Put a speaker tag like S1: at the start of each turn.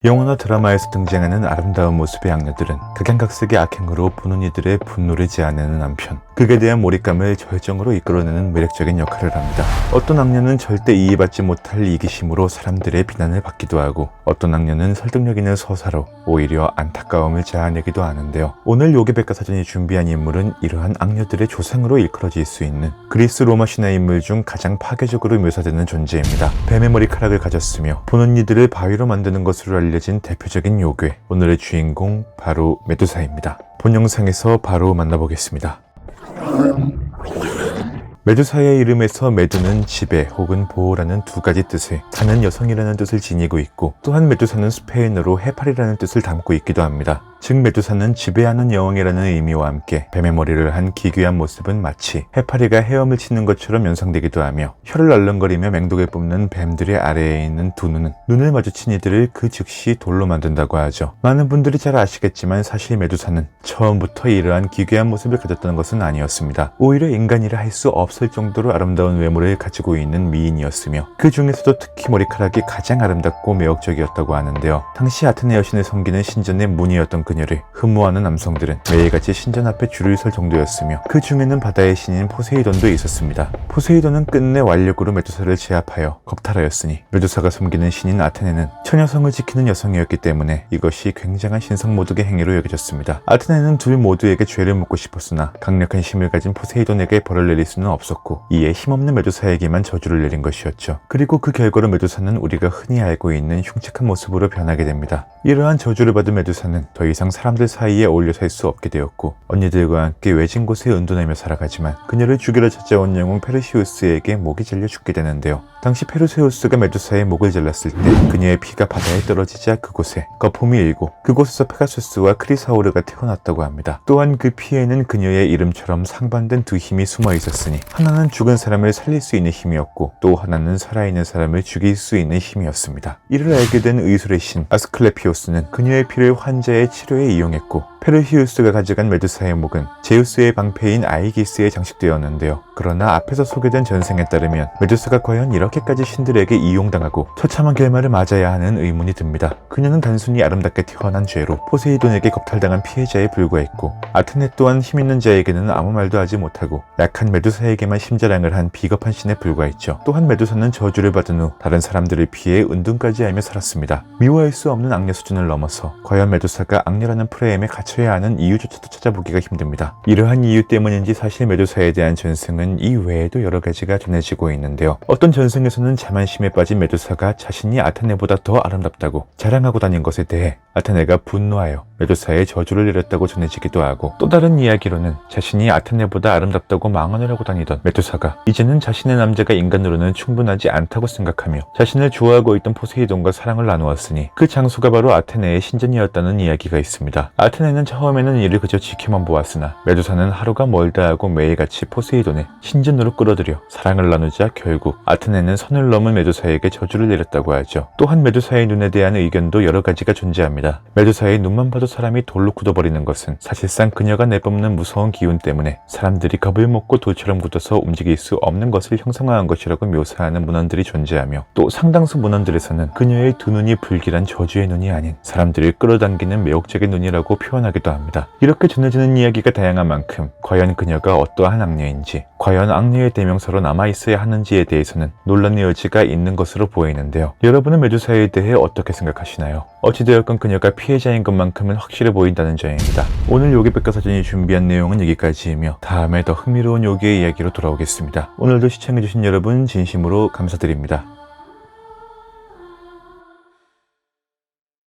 S1: 영화나 드라마에서 등장하는 아름다운 모습의 악녀들은 각양각색의 악행으로 보는 이들의 분노를 제한하는 한편 극에 대한 몰입감을 절정으로 이끌어내는 매력적인 역할을 합니다. 어떤 악녀는 절대 이해받지 못할 이기심으로 사람들의 비난을 받기도 하고 어떤 악녀는 설득력 있는 서사로 오히려 안타까움을 자아내기도 하는데요. 오늘 요괴백과사전이 준비한 인물은 이러한 악녀들의 조상으로 일컬어질 수 있는 그리스 로마 신화 인물 중 가장 파괴적으로 묘사되는 존재입니다. 뱀의 머리카락을 가졌으며 보는 이들을 바위로 만드는 것으로 알려진 대표적인 요괴, 오늘의 주인공 바로 메두사입니다. 본 영상에서 바로 만나보겠습니다. 메두사의 이름에서 메두는 지배 혹은 보호라는 두 가지 뜻의 사는 여성이라는 뜻을 지니고 있고, 또한 메두사는 스페인어로 해파리라는 뜻을 담고 있기도 합니다. 즉 메두사는 지배하는 영웅이라는 의미와 함께 뱀의 머리를 한 기괴한 모습은 마치 해파리가 헤엄을 치는 것처럼 연상되기도 하며, 혀를 얼렁거리며 맹독을 뿜는 뱀들의 아래에 있는 두 눈은 눈을 마주친 이들을 그 즉시 돌로 만든다고 하죠. 많은 분들이 잘 아시겠지만 사실 메두사는 처음부터 이러한 기괴한 모습을 가졌던 것은 아니었습니다. 오히려 인간이라 할 수 없을 정도로 아름다운 외모를 가지고 있는 미인이었으며, 그 중에서도 특히 머리카락이 가장 아름답고 매력적이었다고 하는데요. 당시 아테네 여신을 섬기는 신전의 문이었던 그녀를 흠모하는 남성들은 매일같이 신전 앞에 줄을 설 정도였으며, 그 중에는 바다의 신인 포세이돈도 있었습니다. 포세이돈은 끝내 완력으로 메두사를 제압하여 겁탈하였으니, 메두사가 섬기는 신인 아테네는 처녀성을 지키는 여성이었기 때문에 이것이 굉장한 신성모독의 행위로 여겨졌습니다. 아테네는 둘 모두에게 죄를 묻고 싶었으나 강력한 힘을 가진 포세이돈에게 벌을 내릴 수는 없었고, 이에 힘없는 메두사에게만 저주를 내린 것이었죠. 그리고 그 결과로 메두사는 우리가 흔히 알고 있는 흉측한 모습으로 변하게 됩니다. 이러한 저주를 받은 메두사는 더 이상 사람들 사이에 어울려 살 수 없게 되었고, 언니들과 함께 외진 곳에 은둔하며 살아가지만 그녀를 죽이러 찾아온 영웅 페르시우스에게 목이 잘려 죽게 되는데요. 당시 페르세우스가 메두사의 목을 잘랐을 때 그녀의 피가 바다에 떨어지자 그곳에 거품이 일고, 그곳에서 페가수스와 크리사오르가 태어났다고 합니다. 또한 그 피에는 그녀의 이름처럼 상반된 두 힘이 숨어 있었으니, 하나는 죽은 사람을 살릴 수 있는 힘이었고, 또 하나는 살아있는 사람을 죽일 수 있는 힘이었습니다. 이를 알게 된 의술의 신 아스클레피오스는 그녀의 피를 환자의 치료에 이용했고, 페르시우스가 가져간 메두사의 목은 제우스의 방패인 아이기스에 장식되었는데요. 그러나 앞에서 소개된 전생에 따르면 메두사가 과연 이렇게까지 신들에게 이용당하고 처참한 결말을 맞아야 하는 의문이 듭니다. 그녀는 단순히 아름답게 태어난 죄로 포세이돈에게 겁탈당한 피해자에 불과했고, 아테네 또한 힘있는 자에게는 아무 말도 하지 못하고 약한 메두사에게만 심자랑을 한 비겁한 신에 불과했죠. 또한 메두사는 저주를 받은 후 다른 사람들을 피해 은둔까지 하며 살았습니다. 미워할 수 없는 악녀 수준을 넘어서 과연 메두사가 악녀라는 프레임에 갇혀야 하는 이유조차도 찾아보기가 힘듭니다. 이러한 이유 때문인지 사실 메두사에 대한 전승은 이 외에도 여러 가지가 전해지고 있는데요. 어떤 전승에서는 자만심에 빠진 메두사가 자신이 아테네보다 더 아름답다고 자랑하고 다닌 것에 대해 아테네가 분노하여 메두사의 저주를 내렸다고 전해지기도 하고, 또 다른 이야기로는 자신이 아테네보다 아름답다고 망언을 하고 다니던 메두사가 이제는 자신의 남자가 인간으로는 충분하지 않다고 생각하며 자신을 좋아하고 있던 포세이돈과 사랑을 나누었으니 그 장소가 바로 아테네의 신전이었다는 이야기가 있습니다. 아테네는 처음에는 이를 그저 지켜만 보았으나 메두사는 하루가 멀다 하고 매일같이 포세이돈을 신전으로 끌어들여 사랑을 나누자 결국 아테네는 선을 넘은 메두사에게 저주를 내렸다고 하죠. 또한 메두사의 눈에 대한 의견도 여러 가지가 존재합니다. 메두사의 눈만 봐도 사람이 돌로 굳어버리는 것은 사실상 그녀가 내뿜는 무서운 기운 때문에 사람들이 겁을 먹고 돌처럼 굳어서 움직일 수 없는 것을 형상화한 것이라고 묘사하는 문헌들이 존재하며, 또 상당수 문헌들에서는 그녀의 두 눈이 불길한 저주의 눈이 아닌 사람들을 끌어당기는 매혹적인 눈이라고 표현하기도 합니다. 이렇게 전해지는 이야기가 다양한 만큼 과연 그녀가 어떠한 악녀인지, 과연 악녀의 대명사로 남아있어야 하는지에 대해서는 논란의 여지가 있는 것으로 보이는데요. 여러분은 메두사에 대해 어떻게 생각하시나요? 어찌되었건 그녀가 피해자인 것만큼은 확실해 보인다는 점입니다. 오늘 요괴백과사전이 준비한 내용은 여기까지이며, 다음에 더 흥미로운 요괴의 이야기로 돌아오겠습니다. 오늘도 시청해주신 여러분 진심으로 감사드립니다.